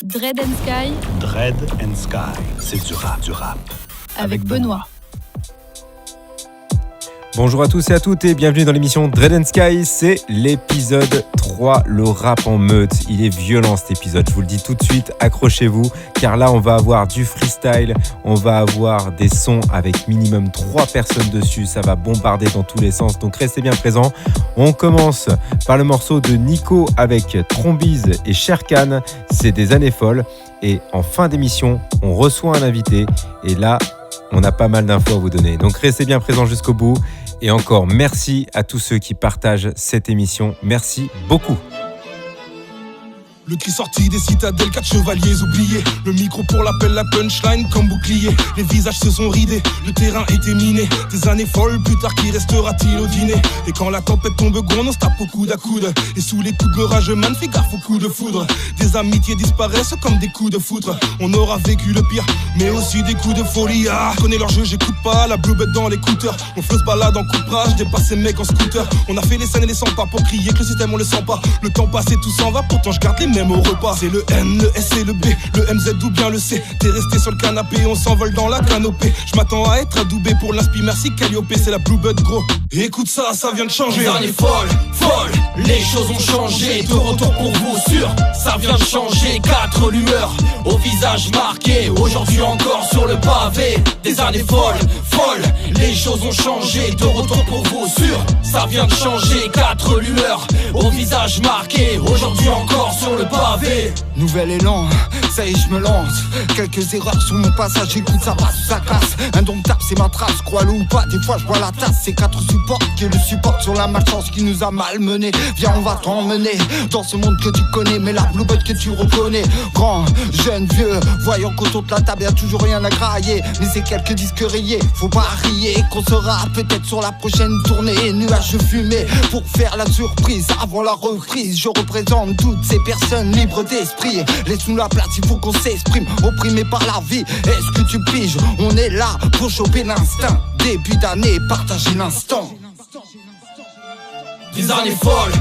Dread and Sky. Dread and Sky, c'est du rap. Avec Benoît. Bonjour à tous et à toutes et bienvenue dans l'émission Dread and Sky, c'est l'épisode 3, le rap en meute. Il est violent cet épisode, je vous le dis tout de suite, accrochez-vous car là on va avoir du freestyle, on va avoir des sons avec minimum 3 personnes dessus, ça va bombarder dans tous les sens, donc restez bien présents. On commence par le morceau de Nico avec Trombiz et Sherkan, c'est des années folles et en fin d'émission on reçoit un invité et là on a pas mal d'infos à vous donner, donc restez bien présents jusqu'au bout. Et encore, merci à tous ceux qui partagent cette émission. Merci beaucoup. Le cri sorti des citadelles, 4 chevaliers oubliés. Le micro pour l'appel, la punchline comme bouclier. Les visages se sont ridés, le terrain était miné. Des années folles, plus tard qui restera-t-il au dîner? Et quand la tempête tombe gronde, on se tape au coude à coude. Et sous les coups de l'orage, man, fais gaffe aux coups de foudre. Des amitiés disparaissent comme des coups de foudre. On aura vécu le pire, mais aussi des coups de folie. Ah, je connais leur jeu, j'écoute pas la blue bête dans l'écouteur. Mon flow se balade en coupera, je dépasse ces mecs en scooter. On a fait les scènes et les 100 pas pour crier que le système on le sent pas. Le temps passé, tout s'en va, pourtant je garde les mêmes au repas. C'est le N, le S et le B, le MZ ou bien le C. T'es resté sur le canapé, on s'envole dans la canopée. Je m'attends à être adoubé pour l'inspi, merci Calliope. C'est la Blue Bud gros, et écoute ça, ça vient de changer. Les années folles, les choses ont changé. De retour pour vous sûr, ça vient de changer. 4 lueurs, au visage marqué. Aujourd'hui encore sur le pavé. Des années folles, les choses ont changé. De retour pour vous sûr, ça vient de changer. 4 lueurs, au visage marqué. Aujourd'hui encore sur le pavé. Nouvel élan, ça y est je me lance. Quelques erreurs sur mon passage, écoute ça passe ou ça casse. Indomptable c'est ma trace, crois-le ou pas, des fois je vois la tasse. C'est 4 supports qui le supportent sur la malchance qui nous a malmenés. Viens on va t'emmener dans ce monde que tu connais, mais la blue bud que tu reconnais. Grand, jeune, vieux, voyant qu'autour de la table y'a toujours rien à grailler. Mais c'est quelques disques rayés, faut pas rier. Qu'on sera peut-être sur la prochaine tournée. Nuages fumés pour faire la surprise avant la reprise. Je représente toutes ces personnes libres d'esprit. Laisse-nous la place, il faut qu'on s'exprime. Opprimé par la vie, est-ce que tu piges? On est là pour choper l'instinct. Début d'année, partager l'instant. Des années folles,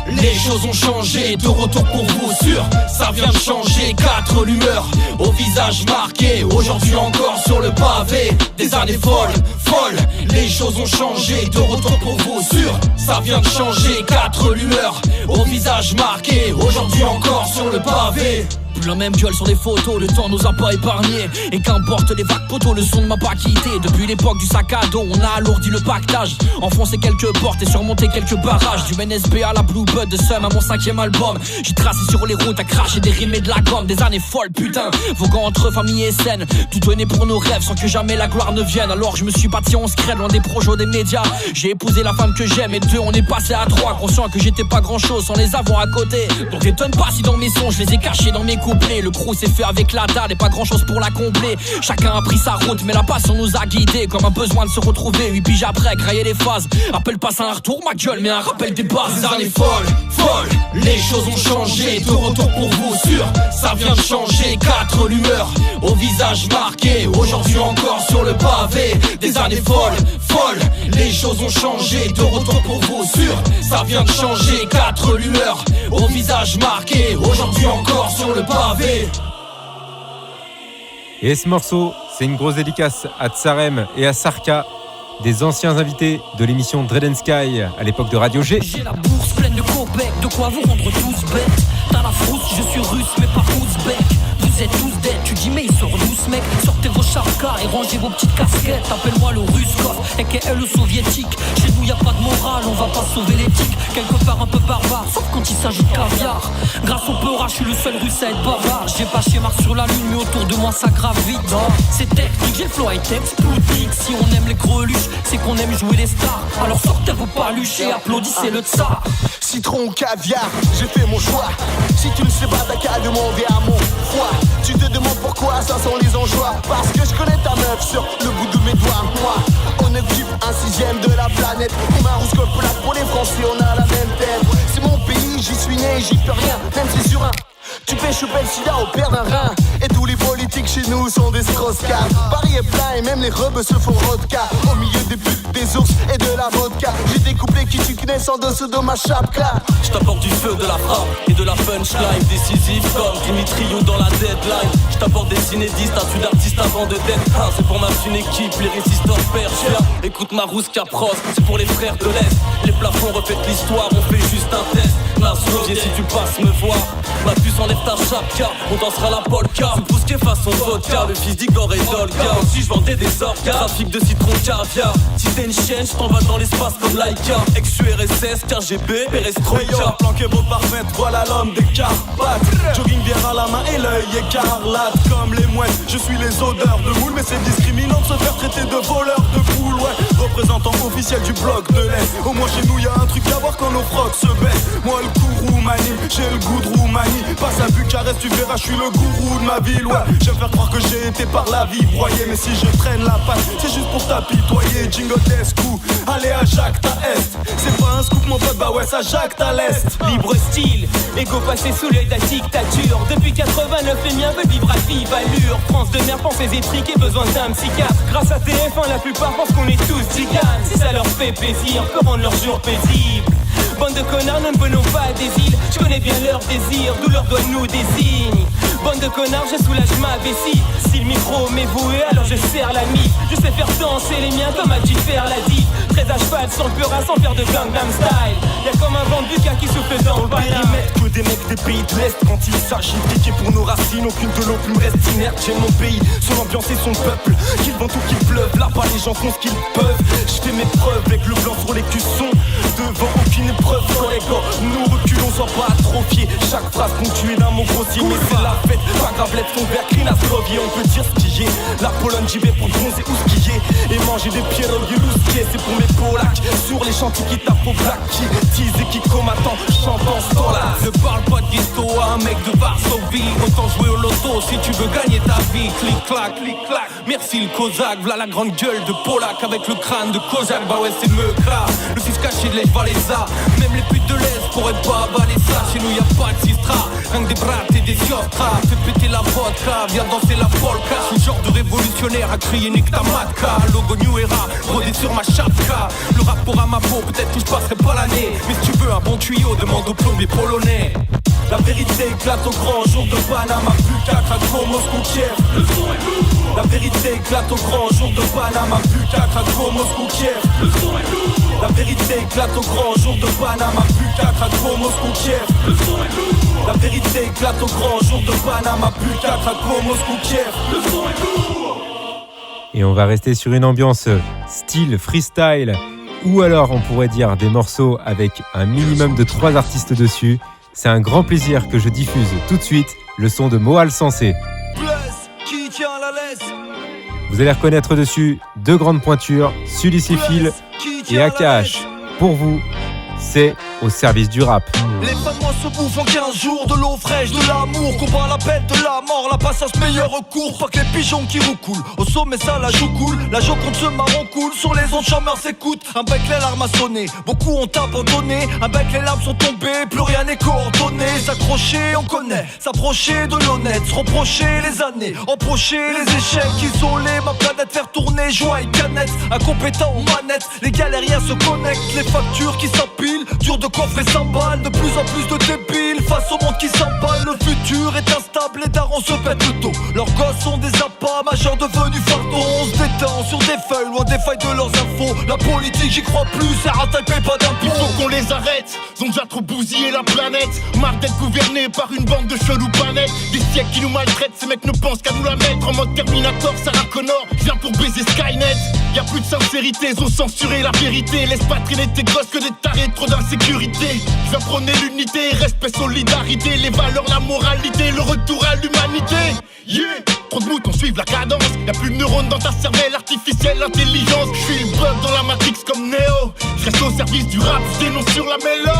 les choses ont changé. De retour pour vous sûr, ça vient de changer. 4 lueurs, au visage marqué. Aujourd'hui encore sur le pavé. Des années folles, les choses ont changé. De retour pour vous sûr, ça vient de changer. 4 lueurs, au visage marqué. Aujourd'hui encore sur le pavé. Plus la même gueule sur les photos, le temps nous a pas épargnés. Et qu'importe les vagues poteaux, le son ne m'a pas quitté. Depuis l'époque du sac à dos, on a alourdi le pactage. Enfoncé quelques portes et surmonté quelques barrages. Du NSB à la Blue Bud, de Sum à mon 5ème album. J'ai tracé sur les routes à cracher des rimes et de la gomme. Des années folles, putain, voguant entre famille et scène. Tout donné pour nos rêves sans que jamais la gloire ne vienne. Alors je me suis bâti en scred, loin des projets des médias. J'ai épousé la femme que j'aime et 2 on est passé à 3. Conscient que j'étais pas grand chose sans les avoir à côté. Donc t'étonne pas si dans mes sons je les ai cachés dans mes couplets. Le crew s'est fait avec la dalle et pas grand chose pour la combler. Chacun a pris sa route mais la passion nous a guidés. Comme un besoin de se retrouver 8 piges après, grailler les phases. Appelle pas ça un retour ma gueule mais un rappel des bases. Des années folles, les choses ont changé. De retour pour vous sûr, ça vient de changer. 4 lueurs, au visage marqué. Aujourd'hui encore sur le pavé. Des années folles, les choses ont changé. De retour pour vous sûr, ça vient de changer. 4 lueurs, au visage marqué. Aujourd'hui encore sur le pavé. Et ce morceau, c'est une grosse dédicace à Tsarem et à Sarka, des anciens invités de l'émission Dread and Sky à l'époque de Radio G. J'ai la bourse pleine de copecs, de quoi vous rendre tous bêtes. T'as la frousse, je suis russe mais pas ouzbek. Vous êtes tous dead, tu dis mais ils sortent douce mec. Sortez vos charcas et rangez vos petites casquettes. Appelle-moi le Ruskov, aka le soviétique. Chez nous y a pas de morale, on va pas sauver l'éthique. Quelque part un peu barbare, sauf quand il s'agit de caviar. Grâce au peurage, je suis le seul russe à être bavard. J'ai pas chez Mars sur la lune, mais autour de moi ça gravite. C'est technique, j'ai le flow high-tech, Sputnik. Si on aime les greluches, c'est qu'on aime jouer les stars. Alors sortez vos paluches et applaudissez le tsar. Citron, caviar, j'ai fait mon choix. Si tu ne sais pas, t'as qu'à demander à mon froid. Tu te demandes pourquoi, ça sont les enjois. Parce que je connais ta meuf sur le bout de mes doigts. Moi, on occupe 1/6 de la planète. On a Rouskov pour les Français, on a la même tête. C'est mon pays, j'y suis né, j'y peux rien. Même si sur un Tu pêches Belsida au père d'un rein. Et tous les politiques chez nous sont des strauss-cars. Paris est plein et même les rebeux se font rodka. Au milieu des putes, des ours et de la vodka. J'ai des couplets qui tu connais en dessous de ma chapka. Je t'apporte du feu, de la frappe et de la punchline. Décisif comme Dimitri ou dans la deadline. Je t'apporte des inédits, statut d'artiste avant de dead. C'est pour ma fine équipe, les résistants perchés. Écoute ma rousse capros, c'est pour les frères de l'Est. Les plafonds reflètent l'histoire, on fait juste un test. Nassau, viens si tu passes me voir. Ma puce enlève ta chapka, on dansera la polka. Sous bousquet façon vodka, le fils d'Igor et Dolga. Aussi je vendais des orgas, trafic de citron caviar. Si t'es une chienne, je t'envoie dans l'espace comme Laika. Ex-URSS, KGB, Perestroïka. Planqué vos parfaites, voilà l'homme des Carpates. Jogging bière à la main et l'œil écarlate. Comme les mouettes, je suis les odeurs de moule. Mais c'est discriminant de se faire traiter de voleur de poules, ouais. Représentant officiel du bloc de l'Est. Au moins chez nous y'a un truc à voir quand nos frocs se baissent. Moi le gourou manie, j'ai le goût de Roumanie. Passe à Bucarest, tu verras, je suis le gourou de ma ville, ouais. J'aime faire croire que j'ai été par la vie broyé. Mais si je traîne la patte, c'est juste pour t'apitoyer. Jingle Descou, allez à Jacques ta Est. C'est pas un scoop mon pote, bah ouais ça Jacques ta l'Est. Libre style, égo passé sous l'œil de la dictature. Depuis 89 les miens veulent vivre à vive allure. France de merde, pensées étriquées, besoin d'un psychiatre. Grâce à TF1 la plupart pensent qu'on est tous tziganes. Si ça leur fait plaisir, peut rendre leur jour paisible. Bande de connards, nous ne venons pas des îles. Je connais bien leur désir, d'où leur doigt nous désigne. Bande de connards, je soulage ma vessie. Si le micro m'est voué, alors je serre la mise. Je sais faire danser les miens comme a dû faire la dive. Très à cheval, sans le peurin, sans faire de Gangnam Style. Y'a comme un vent de Lucas qui souffle dans le périmètre que des mecs des pays de l'Est. Quand il s'agit de piquer pour nos racines, aucune de l'eau plus reste inerte. J'aime mon pays, son ambiance et son peuple. Qu'il vente ou qu'il pleuve, là-bas les gens font ce qu'ils peuvent. Je fais mes preuves avec le blanc sur les cuissons. Devant aucune épreuve, quand les gars nous reculons, sois pas atrophiés. Chaque phrase ponctuée d'un mot grossier. Mais c'est la fête, pas grave, lève ton verre, crie la Slovie. On peut dire skier, la Pologne j'y vais pour bronzer ou skier. Et manger des pierogies louskiers, c'est pour mes Polacs. Sur les chantiers qui tapent au black, qui tease et qui combattent, chantant ce temps-là. Ne parle pas de ghetto à un mec de Varsovie. Autant jouer au loto si tu veux gagner ta vie. Clic clac, clic clac. Merci le Kozak, v'là la grande gueule de Polak avec le crâne de Kozak. Bah ouais c'est Meukra, le fils caché de l'Est-Valéza. Même les putes de l'Est pourraient pas avaler ça. Chez nous y'a pas de sistra, rien que des brattes et des siostras. Fais péter la vodka, viens danser la polka. Je suis le genre de révolutionnaire à crier nique ta matka. Logo New Era, rodé sur ma chapka. Le rap pour à ma peau, peut-être que je passerai pas l'année. Mais si tu veux un bon tuyau, demande au plombier polonais. La vérité éclate au grand jour de Panama. Plus qu'à Krakow, Moscou, Kiev. Le son est lourd. La vérité éclate au grand jour de Panama. Plus qu'à Krakow, Moscou, Kiev. Le son est lourd. La vérité éclate au grand jour de Panama. Plus qu'à Krakow, Moscou, Kiev. Le son est lourd. La vérité éclate au grand jour de Panama. Plus qu'à Krakow, Moscou, Kiev. Le son est lourd. Et on va rester sur une ambiance style freestyle, ou alors on pourrait dire des morceaux avec un minimum de 3 artistes dessus. C'est un grand plaisir que je diffuse tout de suite le son de Moal Sensé. Qui tient la laisse. Vous allez reconnaître dessus 2 grandes pointures, Sulicéphile et AKH. Pour vous, c'est au service du rap. Les fins de mois se bouffent en 15 jours, de l'eau fraîche, de l'amour, combat la bête, de la mort, la passage meilleur recours, pas que les pigeons qui roucoulent. Au sommet ça la joue coule, la joue contre ce marron coule, sur les ondes chômeurs s'écoutent, un bec les larmes a sonné, beaucoup ont abandonné, un bec les larmes sont tombées, plus rien n'est coordonné, s'accrocher on connaît, s'approcher de l'honnête, se reprocher les années, emprocher les échecs, isoler ma planète, faire tourner joint et canette, incompétent aux manettes, les galériens se connectent, les factures qui s'empilent, dur de coffrer 100 balles, de plus en plus de débiles face au monde qui s'emballe. Le futur est instable, les darons se pètent le dos. Leurs gosses sont des appâts, majeurs devenus fardeaux. On se détend sur des feuilles, loin des failles de leurs infos. La politique j'y crois plus, ça rattaque paye pas d'impôts. Il faut qu'on les arrête, ils ont déjà trop bousillé la planète. Marre d'être gouvernés par une bande de chelous panettes. Des siècles qui nous maltraitent, ces mecs ne pensent qu'à nous la mettre. En mode Terminator, Sarah Connor, viens pour baiser Skynet. Y'a plus de sincérité, ils ont censuré la vérité. Laisse pas traîner tes gosses que des tarés, trop d'insécurité. Je viens prôner l'unité, respect, solidarité, les valeurs, la moralité, le retour à l'humanité. Yeah, trop de moutons suivent la cadence. Y'a plus de neurones dans ta cervelle artificielle, intelligence. Je suis le bug dans la Matrix comme Neo. Je reste au service du rap, je dénonce sur la mélo.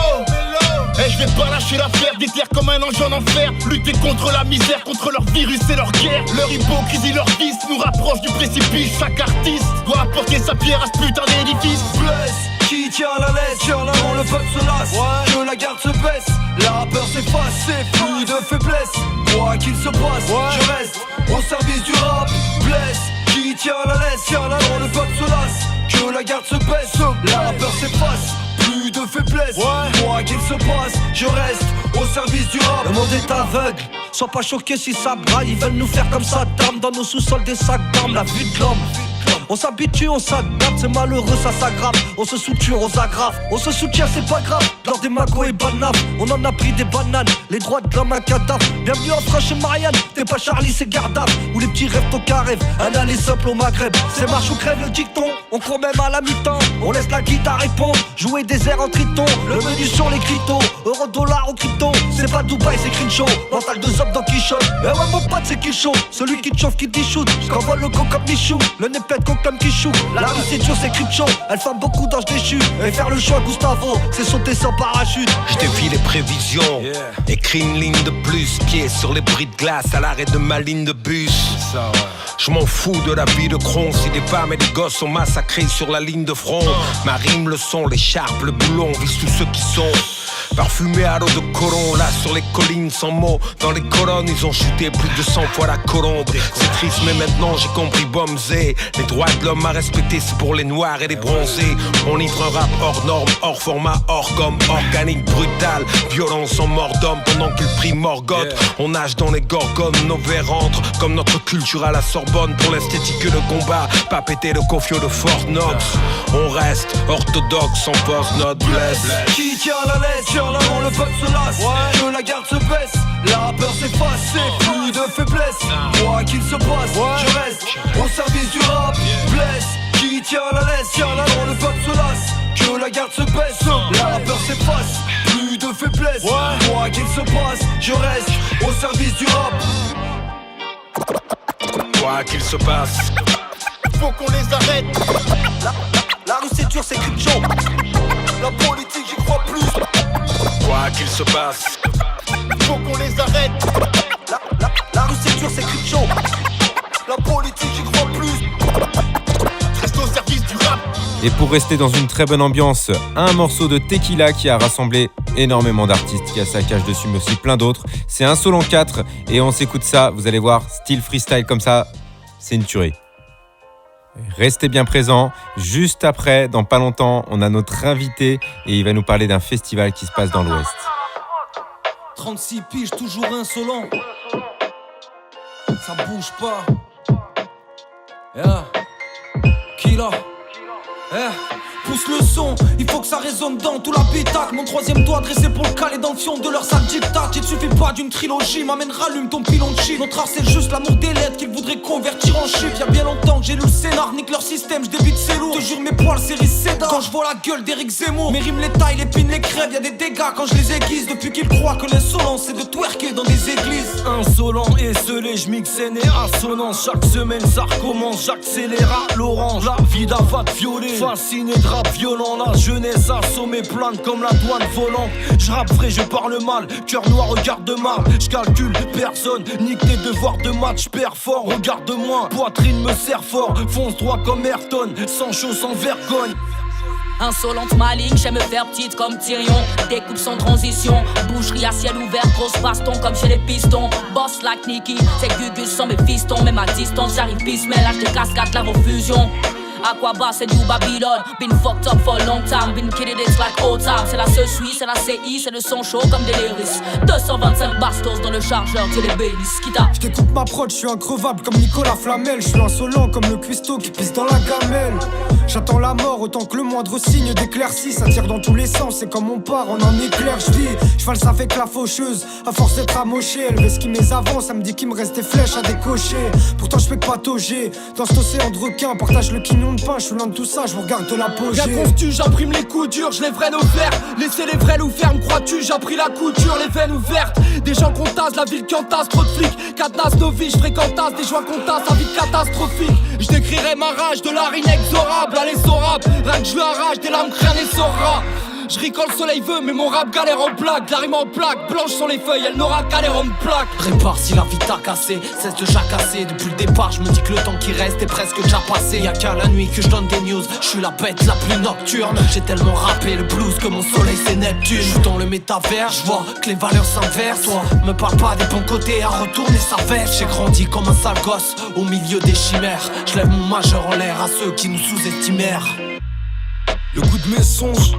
Et je vais pas lâcher l'affaire, déterre comme un ange en enfer. Lutter contre la misère, contre leur virus et leur guerre. Leur hypocrisie, leur vice nous rapproche du précipice. Chaque artiste doit apporter sa pierre à ce putain d'édifice. Blesse, qui tient la laisse, tient la main, le peuple se lasse. Que la garde se baisse, La peur s'efface, c'est plus de faiblesse. Quoi qu'il se passe, je reste au service du rap. Blesse, qui tient la laisse, y'a là dans le peuple se lasse. Que la garde se baisse, la peur s'efface. Plus de faiblesse, quoi qu'il se passe, je reste au service du rap. Le monde est aveugle, sois pas choqué si ça braille. Ils veulent nous faire comme Saddam, dans nos sous-sols des sacs d'armes. La vie de l'homme, on s'habitue, on s'adapte, c'est malheureux, ça s'aggrave. On se soutient aux agrafes, on se soutient, c'est pas grave. Lors des magos et bananes, on en a pris des bananes. Les droits de l'homme à cadavre, bienvenue en France chez Marianne. T'es pas Charlie, c'est Gardave, ou les petits rêves, ton carré. Un aller simple au Maghreb, c'est marche ou crève le dicton. On court même à la mi-temps, on laisse la guitare répondre. Jouer des airs en triton, le menu sur les cryptos. Euro, dollar ou crypto, c'est pas Dubaï, c'est Crenshaw. Mental de Zop dans Quichotte, eh ouais mon pote c'est Kill Show. Celui qui te chauffe, qui te shoot, j'envoie le con comme Michou. Le nez pète con comme Kichou. La rue c'est dur, c'est Crypto. Elle forme beaucoup d'anges déchus. Et faire le choix Gustavo, c'est sauter sans parachute. Je défie les prévisions, écris une ligne de plus. Pied sur les bris de glace à l'arrêt de ma ligne de bus. Je m'en fous de la vie de Cron. Si des femmes et des gosses sont massacrés sur la ligne de front. Ma rime, le son, l'écharpe, le boulon vise tous ceux qui sont parfumés à l'eau de coron. Là sur les collines sans mots, dans les colonnes ils ont chuté plus de 100 fois la colombe. C'est triste mais maintenant j'ai compris Bomzé. Les droits de l'homme à respecter c'est pour les noirs et les bronzés. On livre un rap hors norme, hors format, hors gomme. Organique, brutal, violence en mort d'homme. Pendant que le prix morgote, on nage dans les gorgones. Nos verres rentrent comme notre culture à la Sorbonne. Pour l'esthétique le combat, pas péter le confio de Fort Knox. On reste orthodoxe, sans post-note, blesse. Qui tient la laisse, tient la main, le peuple se lasse. Que la garde se baisse, la peur s'efface. C'est plus de faiblesse, quoi qu'il se passe, je reste au service du rap. Blesse, qui tient la laisse, tient la main, le peuple se lasse. Que la garde se baisse, la peur s'efface. Plus de faiblesse, quoi qu'il se passe, je reste au service du rap. Quoi qu'il se passe, faut qu'on les arrête. La rue c'est dur, c'est Crypto. La politique j'y crois plus. Quoi qu'il se passe, faut qu'on les arrête. La rue c'est dur, c'est Crypto. La politique j'y crois plus. Reste au service du rap. Et pour rester dans une très bonne ambiance, un morceau de Tequila qui a rassemblé énormément d'artistes, qui a sa cage dessus mais aussi plein d'autres. C'est Insolent 4 et on s'écoute ça, vous allez voir, style freestyle comme ça, c'est une tuerie. Restez bien présents, juste après, dans pas longtemps, on a notre invité et il va nous parler d'un festival qui se passe dans l'Ouest. 36 piges, toujours insolent. Ça bouge pas. Killa. Pousse le son, il faut que ça résonne dans tout l'habitacle. Mon troisième doigt dressé pour le caler dans le fion de leur sale dictat. Il te suffit pas d'une trilogie, m'amène rallume ton pilon de chi. Notre art c'est juste l'amour des lettres qu'ils voudraient convertir en chiffres. Y'a bien longtemps que j'ai lu le scénar, nique leur système, j'débite c'est lourd. Te jure mes poils série Cédar. Quand je vois la gueule d'Éric Zemmour, mes rimes les tailles, les pines, les crèves. Y'a des dégâts quand je les aiguise. Depuis qu'ils croient que l'insolence c'est de twerker dans des églises. Insolent et scellé, j'mixe et assonance. Chaque semaine ça recommence, j'accélère à l'orange. La vie d'avate violée, fasciné de rap violent. La jeunesse assommée, plane comme la douane volante. J'rappe vrai, je parle mal, cœur noir, regard de marbre. J'calcule personne, nique tes devoirs de match. Perds fort, regarde-moi, poitrine me serre fort. Fonce droit comme Ayrton, sans chaud, sans vergogne. Insolente maligne, j'aime me faire petite comme Tyrion. Découpe sans transition, boucherie à ciel ouvert, grosse baston comme chez les pistons. Boss like Nicky, c'est Gugus sans mes fistons. Même à distance, j'arrive pisse, mais lâche de cascade, la fusion. Aquaba, c'est du Babylone. Been fucked up for a long time. Been kidding, it's like old time. C'est la CESUI, c'est la CI, c'est le son chaud comme des lyrics. 225 bastos dans le chargeur, Dieu les bénisse. Kita. J'découpe ma prod, j'suis increvable comme Nicolas Flamel. J'suis insolent comme le cuistot qui pisse dans la gamelle. J'attends la mort autant que le moindre signe d'éclaircie. Ça tire dans tous les sens, c'est comme on part, on en éclaire. J'vis, j'fale ça avec la faucheuse. À force d'être amoché, elle veut ce qui mes avant. Ça me dit qu'il me reste des flèches à décocher. Pourtant j'fais que patauger. Dans cet océan de requins, partage le quignon de pain. J'suis loin de tout ça, j'vous regarde de la poser. Bien conçu, j'imprime les coups durs, j'lèverai nos fers. Laissez les vrais loups fermes, crois-tu? J'ai pris la couture, les veines ouvertes. Des gens qu'on tasse, la ville qui entasse, trop de flics. Cadenas nos vies, j'fréquentasse, des joies qu'on tasse, la vie catastrophique. J'décrirai ma rage de la inexorable à l'essorable. Rien que j'lui arrache, des lames crânes et saura. Je rigole, le soleil veut, mais mon rap galère en plaque. La rime en plaque, blanche sur les feuilles, elle n'aura qu'à l'air en plaque. Répare si la vie t'a cassé, cesse de jacasser. Depuis le départ, je me dis que le temps qui reste est presque déjà passé. Y'a qu'à la nuit que je donne des news, je suis la bête la plus nocturne. J'ai tellement rappé le blues que mon soleil c'est Neptune. Je suis dans le métavers, je vois que les valeurs s'inversent. Toi, me parle pas des bons côtés à retourner sa veste. J'ai grandi comme un sale gosse au milieu des chimères. Je lève mon majeur en l'air à ceux qui nous sous-estimèrent. Le goût de mes songes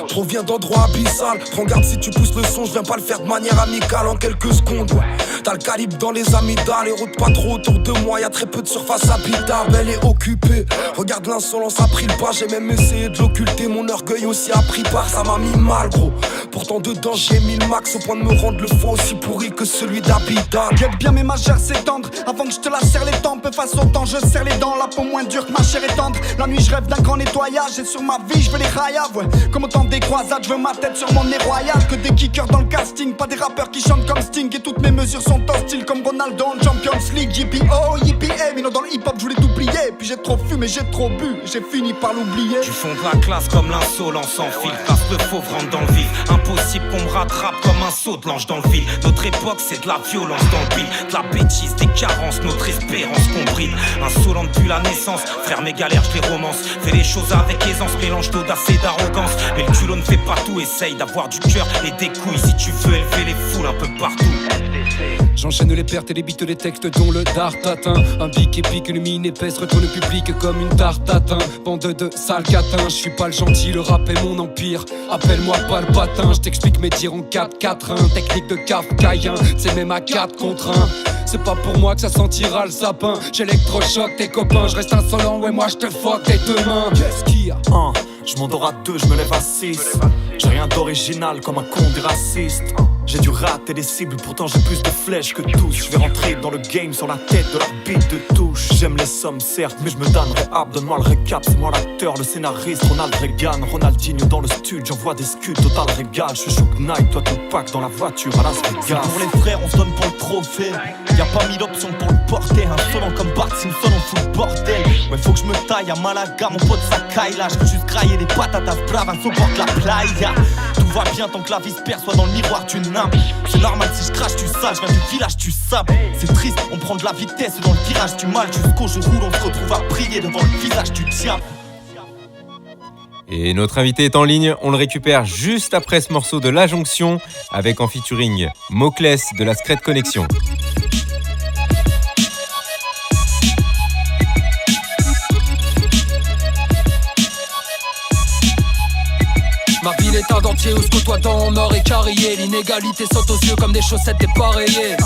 provient d'endroits abyssales. Prends garde si tu pousses le son, je viens pas le faire de manière amicale en quelques secondes. T'as le calibre dans les amygdales, les routes pas trop autour de moi, y'a très peu de surface habitable, elle est occupée. Regarde l'insolence a pris le pas, j'ai même essayé de l'occulter. Mon orgueil aussi a pris part, ça m'a mis mal gros. Pourtant dedans j'ai mis le max au point de me rendre le foie aussi pourri que celui d'Abidal. Guette bien mes magères s'étendre avant que je te la serre les tempes. Face au temps je serre les dents, la peau moins dure que ma chair est tendre. La nuit je rêve d'un grand nettoyage et sur ma vie je veux les raillaves, ouais. Comme autant des croisades, je veux ma tête sur mon nez royal. Que des kickers dans le casting, pas des rappeurs qui chantent comme Sting. Et toutes mes mesures sont hostiles comme Ronaldo en Champions League. Yippee oh, yippee hey, mais non dans le hip hop je voulais tout plier. Puis j'ai trop fumé, j'ai trop bu, j'ai fini par l'oublier. Du fond de la classe comme l'insolence sans fil. Casse le fauve, rentre dans le vif. Impossible qu'on me rattrape comme un saut de l'ange dans le vide. Notre époque c'est de la violence dans le beat, de la bêtise, des carences, notre espérance qu'on brille. Insolent depuis la naissance, frère mes galères je les romance. Fais les choses avec aisance, mélange d'audace et d'arrogance. Mais le culot ne fait pas tout, essaye d'avoir du cœur et des couilles si tu veux élever les foules un peu partout. J'enchaîne les pertes et les bites, les textes dont le dart atteint. Un bic épique, une mine épaisse, retourne le public comme une tarte atteint. Bande de sales catins, je suis pas le gentil, le rap est mon empire. Appelle-moi pas le patin, je t'explique mes tirs en 4-4-1. Technique de Kafkaïen, c'est même à 4 contre 1. C'est pas pour moi que ça sentira le sapin. J'électrochoque tes copains, je reste insolent, ouais moi je te fuck tes deux mains. Qu'est-ce qu'il y a? Je m'endors à 2, je me lève à 6. J'ai rien d'original comme un con des racistes. J'ai dû rater des cibles, pourtant j'ai plus de flèches que tous. Je vais rentrer dans le game sur la tête de l'arbitre de touche. J'aime les sommes certes, mais je me donnerai hâte. Donne-moi le récap, c'est moi l'acteur, le scénariste. Ronald Reagan, Ronaldinho dans le studio. J'envoie des scuds, total régal. Je suis Shook Knight, toi Tupac dans la voiture à Las Vegas. Pour les frères, on se donne pour le trophée. Y'a pas mille options pour le porter. Insolent comme Bart Simpson, on fout le bordel. Ouais, faut que je me taille à Malaga, mon pote ça caille là. Je veux juste grailler des patatas braves, un supporte la playa. Tout va bien tant que la vie se perçoit dans le miroir d'une âme. C'est normal si je crache, tu sales, je viens du village, tu sables. C'est triste, on prend de la vitesse dans le virage du mal. Jusqu'au jour où on se retrouve à prier devant le visage du diable. Et notre invité est en ligne, on le récupère juste après ce morceau de La Jonction avec en featuring Moclès de la Secret Connection. Ma ville est un dentier où se côtoient en or et carrier. L'inégalité saute aux yeux comme des chaussettes dépareillées.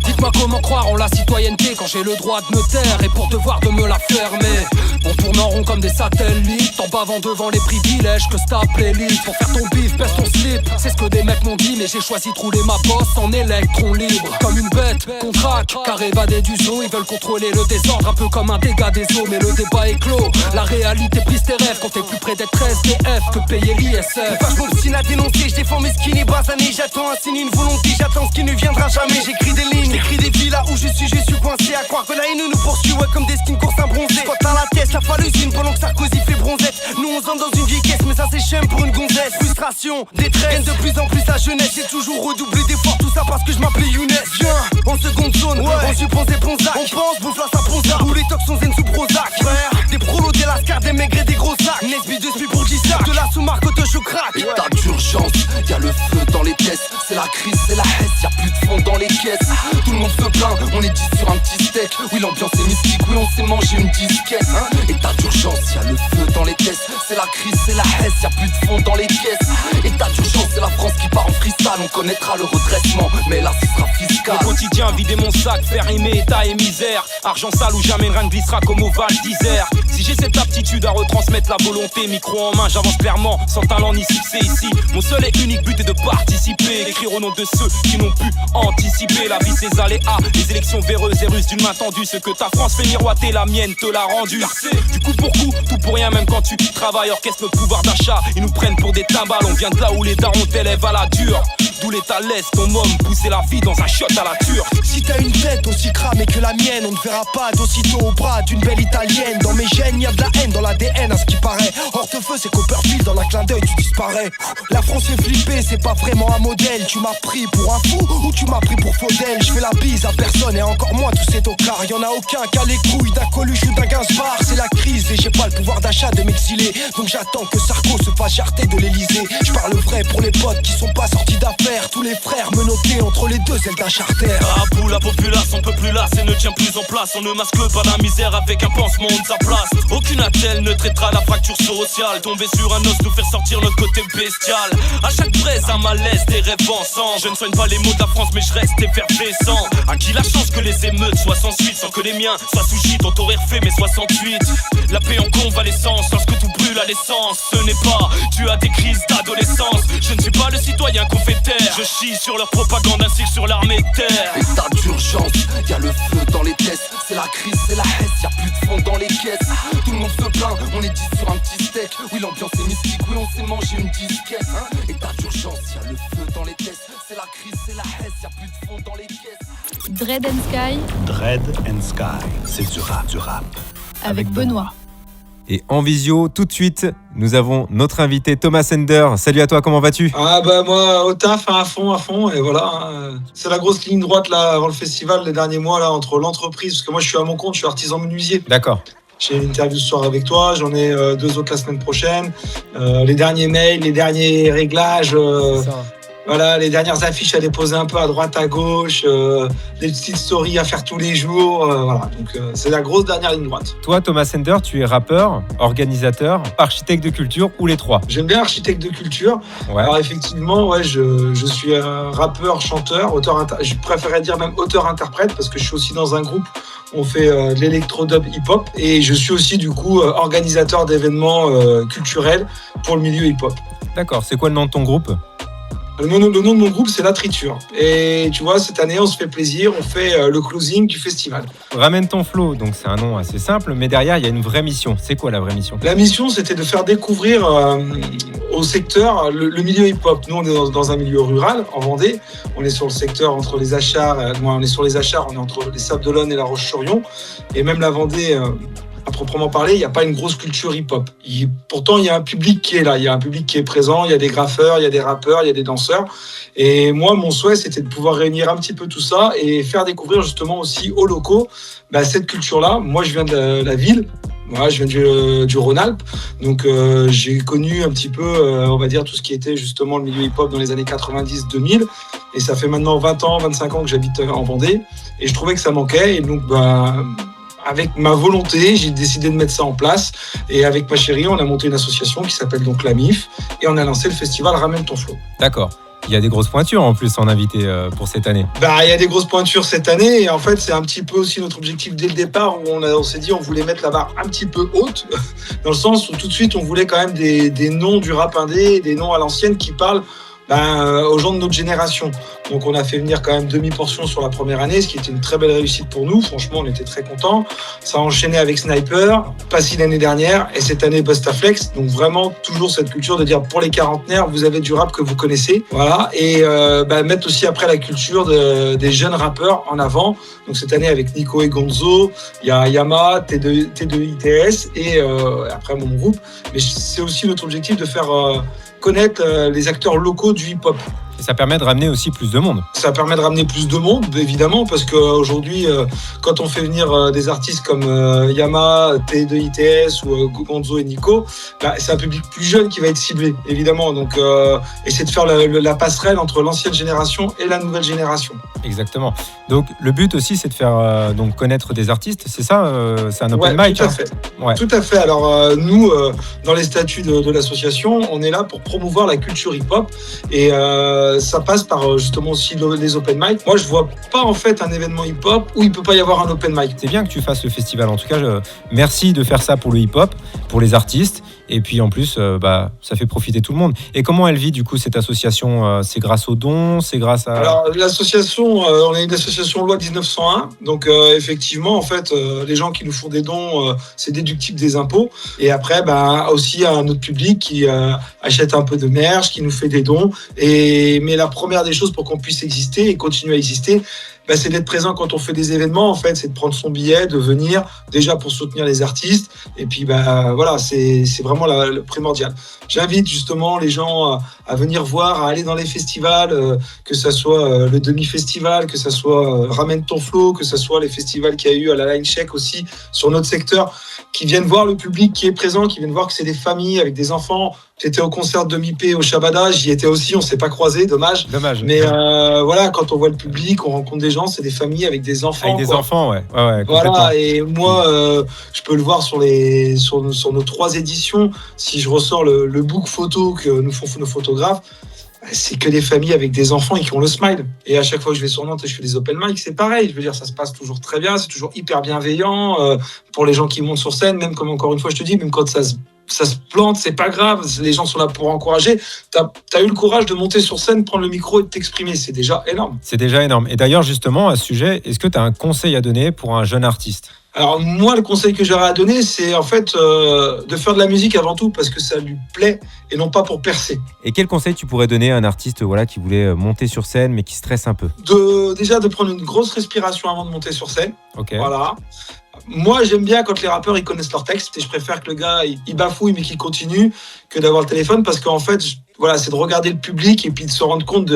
Dites-moi comment croire en la citoyenneté quand j'ai le droit de me taire et pour devoir de me la fermer. On tourne en rond comme des satellites, en bavant devant les privilèges que se tape l'élite. Pour faire ton bif, baisse ton slip, c'est ce que des mecs m'ont dit, mais j'ai choisi de rouler ma bosse en électron libre. Comme une bête qu'on traque, car évadés du zoo, ils veulent contrôler le désordre, un peu comme un dégât des eaux, mais le débat est clos. La réalité brise tes rêves quand t'es plus près d'être SDF que payer l'ISF. Je m'obstine à dénoncer, je défends mes skinny basanés. J'attends un signe, une volonté, j'attends ce qui ne viendra jamais. J'écris des lignes, j'écris des villas où je suis coincé. À croire que la haine nous poursuit, ouais, comme des skins courses imbronzés. Quand à la tête, la folle usine pendant que Sarkozy fait bronzette. Nous on entre dans une vieille caisse, mais ça c'est chum pour une gonzesse. Frustration, détresse, de plus en plus la jeunesse. J'ai toujours redoublé d'efforts, tout ça parce que je m'appelais Younes. Viens, en seconde zone, ouais. On suppose des Ponzac. On pense, bouffe la saponza. Où les tocs sont zen sous Prozac. Frère, des prolos, des lascars, des maigres et des gros sacs. Nesby de spi pour G-Sac. De la sous-marque auto crack. État d'urgence, y'a le feu dans les pièces. C'est la crise, c'est la hesse, y'a plus de fond dans les caisses. Tout le monde se plaint, on est 10 sur un petit steak. Oui, l'ambiance est mystique, oui, on sait manger une disquette. État d'urgence, y'a le feu dans les pièces. C'est la crise, c'est la hesse, y'a plus de fond dans les caisses. État d'urgence, c'est la France qui part en freestyle. On connaîtra le redressement, mais là ce sera fiscal. Au quotidien, vider mon sac, faire rimer état et misère. Argent sale où jamais rien ne glissera comme au Val d'Isère. Si j'ai cette aptitude à retransmettre la volonté, micro en main, j'avance clairement, sans talent ni succès ici. Mon seul et unique but est de participer, écrire au nom de ceux qui n'ont pu anticiper. La vie, ces aléas, les élections véreuses et russes d'une main tendue. Ce que ta France fait miroiter, la mienne te l'a rendu. Du coup pour coup, tout pour rien, même quand tu travailles. Orchestre le pouvoir d'achat, ils nous prennent pour des timbales. On vient de là où les darons t'élèvent à la dure. D'où l'état laisse ton homme pousser la vie dans un shot à la turque. Si t'as une tête aussi cramée que la mienne, on ne verra pas d'aussitôt au bras d'une belle italienne. Dans mes gènes, y'a de la haine dans l'ADN à ce qui paraît. Hortefeux, c'est Copperfield, dans un clin d'œil tu disparais. La France fait flipper, c'est pas vraiment un modèle. Tu m'as pris pour un fou ou tu m'as pris pour Faudel. Je fais la bise à personne et encore moins tous ces tocards. Y'en a aucun qui a les couilles d'un Coluche ou d'un Gainsbourg. C'est la crise et j'ai pas le pouvoir d'achat de m'exiler. Donc j'attends que Sarko se fasse jarter de l'Elysée. Je parle vrai pour les potes qui sont pas sortis d'affaires. Tous les frères menottés entre les deux ailes d'un charter. Ah pour la populace, on peut plus lasser, ne tient plus en place. On ne masque pas la misère avec un pansement de sa place. Aucune attelle ne traitera la fracture sociale. Tomber sur un os, nous faire sortir notre côté bestial. À chaque braise, un malaise, des rêves pensants. Je ne soigne pas les mots de la France, mais je reste effervescent. À qui la chance que les émeutes soient sans suite, sans que les miens soient sous gîte. On t'aurait refait mes 68. La paix en convalescence, lorsque tout brûle à l'essence. Ce n'est pas, tu as des crises d'adolescence. Je ne suis pas le citoyen qu'on fait taire. Je chie sur leur propagande ainsi que sur l'armée de terre. État d'urgence, y'a le feu dans les tests. C'est la crise, c'est la hesse, y'a plus de fond dans les caisses. Tout le monde se plaint, on est 10 sur un petit steak. Oui, l'ambiance est mystique, oui, on s'est mangé une disquette. État d'urgence, y'a le feu dans les tests. C'est la crise, c'est la hesse, y'a plus de fond dans les caisses. Dread and Sky. Dread and Sky, c'est du rap. Avec Benoît. Et en visio, tout de suite, nous avons notre invité Thomas Ender. Salut à toi, comment vas-tu ? Ah bah moi au taf, à fond, et voilà. C'est la grosse ligne droite là avant le festival les derniers mois là entre l'entreprise, parce que moi je suis à mon compte, je suis artisan menuisier. D'accord. J'ai une interview ce soir avec toi, j'en ai 2 autres la semaine prochaine. Les derniers mails, les derniers réglages. Voilà, les dernières affiches à déposer un peu à droite, à gauche, des petites stories à faire tous les jours. Voilà, donc c'est la grosse dernière ligne droite. Toi, Thomas Ender, tu es rappeur, organisateur, architecte de culture ou les trois ? J'aime bien architecte de culture. Ouais. Alors effectivement, ouais, je suis un rappeur, chanteur, je préférerais dire même auteur-interprète parce que je suis aussi dans un groupe. On fait de l'électro-dub hip-hop et je suis aussi du coup organisateur d'événements culturels pour le milieu hip-hop. D'accord, c'est quoi le nom de ton groupe ? Le nom de mon groupe, c'est La Triture. Et tu vois, cette année, on se fait plaisir, on fait le closing du festival. Ramène ton flow, donc c'est un nom assez simple, mais derrière, il y a une vraie mission. C'est quoi la vraie mission ? La mission, c'était de faire découvrir au secteur le milieu hip-hop. Nous, on est dans un milieu rural, en Vendée. On est sur le secteur entre les Achats, on est sur les Achats, on est entre les Sables d'Olonne et la Roche-sur-Yon. Et même la Vendée... à proprement parler, il n'y a pas une grosse culture hip-hop. Pourtant, il y a un public qui est là, il y a un public qui est présent, il y a des graffeurs, il y a des rappeurs, il y a des danseurs. Et moi, mon souhait, c'était de pouvoir réunir un petit peu tout ça et faire découvrir justement aussi aux locaux cette culture-là. Moi, je viens de la ville. Voilà, je viens du Rhône-Alpes, donc j'ai connu un petit peu, on va dire, tout ce qui était justement le milieu hip-hop dans les années 90-2000, et ça fait maintenant 20 ans, 25 ans que j'habite en Vendée, et je trouvais que ça manquait, et donc avec ma volonté, j'ai décidé de mettre ça en place, et avec ma chérie, on a monté une association qui s'appelle donc la MIF, et on a lancé le festival Ramène ton flow. D'accord. Il y a des grosses pointures en plus en invité pour cette année. Il y a des grosses pointures cette année et en fait c'est un petit peu aussi notre objectif dès le départ où on s'est dit on voulait mettre la barre un petit peu haute dans le sens où tout de suite on voulait quand même des noms du rap indé, des noms à l'ancienne qui parlent aux gens de notre génération. Donc on a fait venir quand même demi-portion sur la première année, ce qui était une très belle réussite pour nous. Franchement, on était très contents. Ça a enchaîné avec Sniper, Passy l'année dernière, et cette année Bustaflex. Donc vraiment toujours cette culture de dire pour les quarantenaires, vous avez du rap que vous connaissez. Voilà. Et mettre aussi après la culture des jeunes rappeurs en avant. Donc cette année avec Nico et Gonzo, il y a Yama, T2ITS et après mon groupe. Mais c'est aussi notre objectif de faire connaître les acteurs locaux du hip-hop. Et ça permet de ramener aussi plus de monde. Ça permet de ramener plus de monde, évidemment, parce qu'aujourd'hui, quand on fait venir des artistes comme Yama, T2ITS ou Gonzo et Nico, c'est un public plus jeune qui va être ciblé, évidemment. Donc, essayer de faire la passerelle entre l'ancienne génération et la nouvelle génération. Exactement. Donc, le but aussi, c'est de faire connaître des artistes, c'est ça c'est un open mic. Tout à fait. Ouais. Tout à fait. Alors, nous, dans les statuts de l'association, on est là pour promouvoir la culture hip-hop et ça passe par justement aussi les open mic. Moi, je vois pas en fait un événement hip-hop où il peut pas y avoir un open mic. C'est bien que tu fasses le festival. En tout cas, merci de faire ça pour le hip-hop, pour les artistes. Et puis en plus, ça fait profiter tout le monde. Et comment elle vit du coup cette association? C'est grâce aux dons? C'est grâce à... Alors l'association, on est une association loi 1901. Donc effectivement, en fait, les gens qui nous font des dons, c'est déductible des impôts. Et après, aussi à notre public qui achète un peu de merch, qui nous fait des dons. Mais la première des choses pour qu'on puisse exister et continuer à exister, c'est d'être présent quand on fait des événements, en fait, c'est de prendre son billet, de venir, déjà pour soutenir les artistes, et puis voilà, c'est vraiment le primordial. J'invite justement les gens à venir voir, à aller dans les festivals, que ça soit le demi-festival, que ça soit Ramène ton flow, que ça soit les festivals qu'il y a eu à la Line Check aussi, sur notre secteur, qui viennent voir le public qui est présent, qui viennent voir que c'est des familles avec des enfants. J'étais au concert de Mipé au Shabada, j'y étais aussi, on ne s'est pas croisés, dommage. Mais voilà, quand on voit le public, on rencontre des gens, c'est des familles avec des enfants. Avec des enfants, ouais. Voilà, et moi, je peux le voir sur nos 3 éditions, si je ressors le book photo que nous font nos photographes, c'est que des familles avec des enfants et qui ont le smile. Et à chaque fois que je vais sur Nantes et je fais des open mic, c'est pareil. Je veux dire, ça se passe toujours très bien, c'est toujours hyper bienveillant pour les gens qui montent sur scène, même comme encore une fois je te dis, même quand ça se plante, c'est pas grave, les gens sont là pour encourager. T'as eu le courage de monter sur scène, prendre le micro et de t'exprimer, c'est déjà énorme. C'est déjà énorme. Et d'ailleurs, justement, à ce sujet, est-ce que tu as un conseil à donner pour un jeune artiste? Alors moi, le conseil que j'aurais à donner, c'est en fait de faire de la musique avant tout parce que ça lui plaît et non pas pour percer. Et quel conseil tu pourrais donner à un artiste qui voulait monter sur scène mais qui stresse un peu? Déjà de prendre une grosse respiration avant de monter sur scène. Ok. Voilà. Moi, j'aime bien quand les rappeurs ils connaissent leur texte et je préfère que le gars il bafouille mais qu'il continue que d'avoir le téléphone parce qu'en fait, c'est de regarder le public et puis de se rendre compte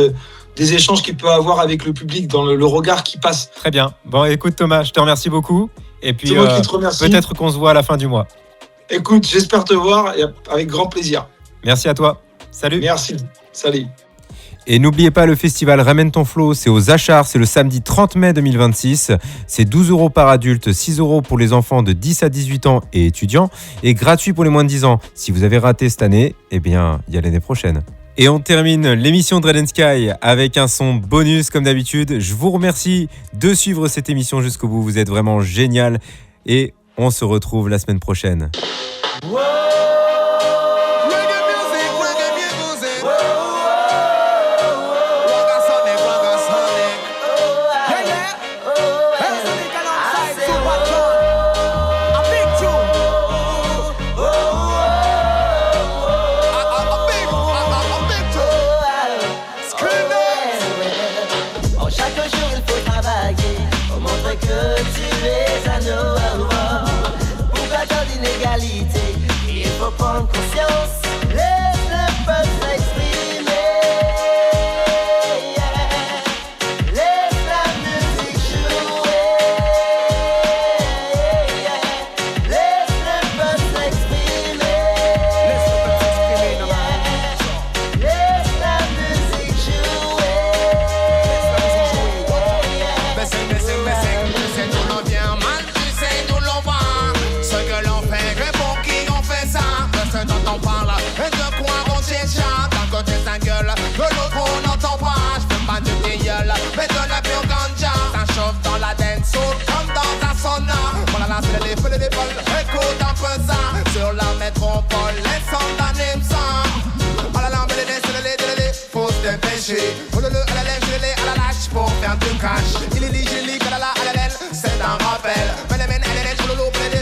des échanges qu'il peut avoir avec le public dans le regard qui passe. Très bien. Bon, écoute Thomas, je te remercie beaucoup. Et puis, c'est moi qui te remercie. Peut-être qu'on se voit à la fin du mois. Écoute, j'espère te voir et avec grand plaisir. Merci à toi. Salut. Merci. Salut. Et n'oubliez pas le festival Ramène ton flow, c'est aux Achars, c'est le samedi 30 mai 2026. C'est 12 € par adulte, 6 € pour les enfants de 10 à 18 ans et étudiants, et gratuit pour les moins de 10 ans. Si vous avez raté cette année, il y a l'année prochaine. Et on termine l'émission Dread & Sky avec un son bonus comme d'habitude. Je vous remercie de suivre cette émission jusqu'au bout, vous êtes vraiment génial et on se retrouve la semaine prochaine. Prendre conscience, laisse le peuple s'exprimer. Laisse la musique jouer. Laisse le peuple s'exprimer. Laisse la musique jouer. C'est d'où l'on vient, mal tu sais d'où l'on va. Ce que l'on fait, que pour qui on fait ça. Ce dont on parle, et de quoi on s'échappe. D'un côté ça gueule, de l'autre on n'entend pas. Je veux pas de gueule, mais de la pure ganja. Ça chauffe dans la dance, comme dans un sauna. Voilà là, c'est les feux de l'épaule, écoute un peu ça. Sur la métropole, les sons d'Animsa. Ah la là, mais faut se dépêcher. Oh le à la lèvre, à la lâche pour faire du cash. Il est dit, à la laine, c'est un rappel. Mais les mènes,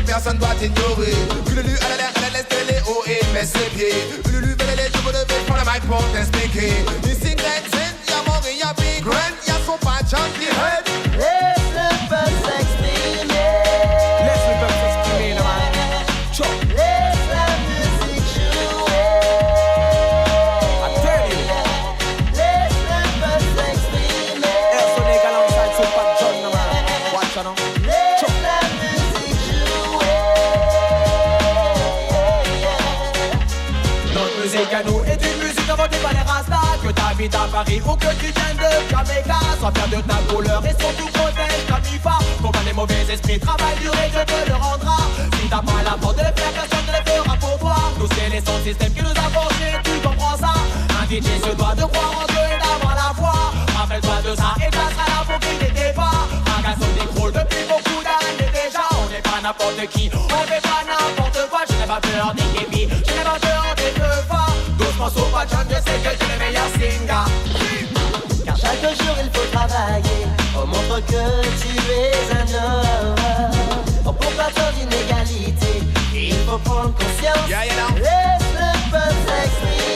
personne doit ignorer. Ululu, à la laisse, haut et met ses pieds. Ululu, tu veux lever, prends le mic pour t'expliquer. Ici, y'a Mori, y'a Big Red, y'a son patch on the head. Laisse le peuple s'exprimer. Laisse le peuple s'exprimer, là. Laisse la musique jouer. I tell you. Laisse le peuple s'exprimer. So they got alongside so patch on the man. Watch out now. Laisse la musique jouer. Notre musique à nous est une musique inventée par les rastas. Que t'habites à Paris ou que tu viennes de Jamaica, sois fier de ta couleur et surtout protège ta MIFA. Combat les mauvais esprits, travail dur et Dieu te le rendra. Si t'as pas la force de le faire, personne ne le fera pour toi. Nous c'est les sons système qui nous a forgés, tu comprends ça. Un DJ se doit de croire en Dieu et d'avoir la foi. Rappelle-toi de ça et ça sera là pour qui n'était pas. Un gars sur des crawls depuis beaucoup d'années déjà. On n'est pas n'importe qui, on fait pas n'importe quoi. Je n'ai pas peur des képis, je n'ai Mon Super John, je sais que tu es le meilleur singer. Car chaque jour il faut travailler. On montre que tu es un homme. Pour pas d'inégalité, il faut prendre conscience. Laisse le peuple s'exprimer.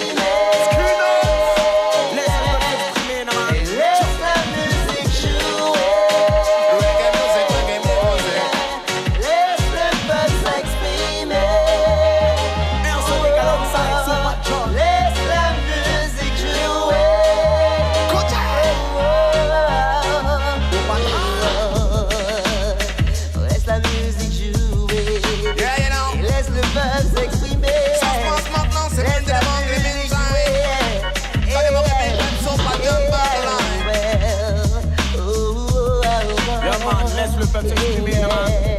Le peuple s'exprimer,